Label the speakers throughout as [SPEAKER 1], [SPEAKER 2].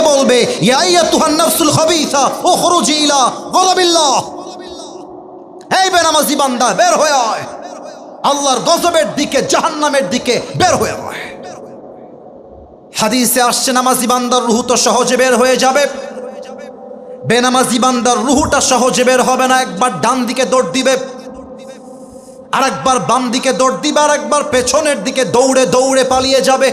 [SPEAKER 1] দিয়ে বলবে, ইয়া আইয়াতুহান নাফসুল খাবিসা উখরুজি ইলা গযাবিল্লাহ, এই বেনামাজি বান্দা বের হয়ে আয়, আল্লাহর গজবের দিকে, জাহান্নামের দিকে বের হয়ে আয়। হাদিসে আসছে নামাজি বান্দার রূহ তো সহজে বের হয়ে যাবে, বেনামাজি বান্দার রূহটা সহজে বের হবে না। একবার ডান দিকে দৌড় দিবে, আর একবার বাম দিকে দৌড় দিবে, আর একবার পেছনের দিকে দৌড়ে দৌড়ে পালিয়ে যাবে।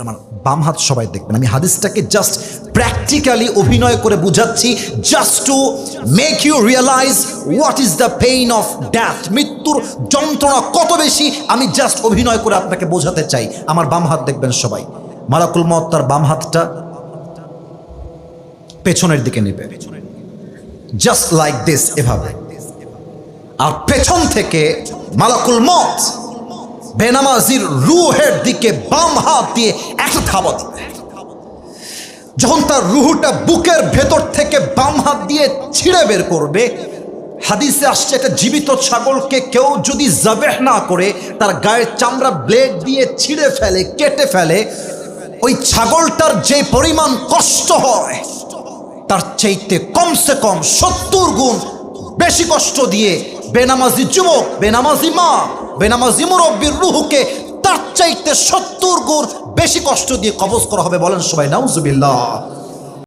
[SPEAKER 1] আমার বাম হাত সবাই দেখবেন, আমি হাদিসটাকে জাস্ট প্র্যাকটিক্যালি অভিনয় করে বুঝাচ্ছি, just to make you realise what is the pain of death, মৃত্যুর যন্ত্রণা কত বেশি, আমি জাস্ট অভিনয় করে আপনাকে বোঝাতে চাই। আমার বাম হাত দেখবেন সবাই, মালাকুল মউত তার বাম হাতটা পেছনের দিকে নেবে, জাস্ট লাইক দিস, এভাবে, আর পেছন থেকে মালাকুল মউত বেনামাজির রূহের দিকে বাম হাত দিয়ে একটা থাবা দিবে। যখন তার রূহটা বুকের ভেতর থেকে বাম হাত দিয়ে ছিঁড়ে বের করবে, হাদিসে আসছে একটা জীবিত ছাগলকে কেউ যদি জাবেহ না করে তার গায়ের চামড়া ব্লেড দিয়ে ছিঁড়ে ফেলে, কেটে ফেলে, ওই ছাগলটার যে পরিমাণ কষ্ট হয় তার চাইতে কমসে কম 70 গুণ বেশি কষ্ট দিয়ে বেনামাজি যুবক, বেনামাজি মা, বেনামাজি মুরব্বির রূহকে তার চাইতে 70 গুণ বেশি কষ্ট দিয়ে কবজ করা হবে। বলেন সবাই নাউজুবিল্লাহ।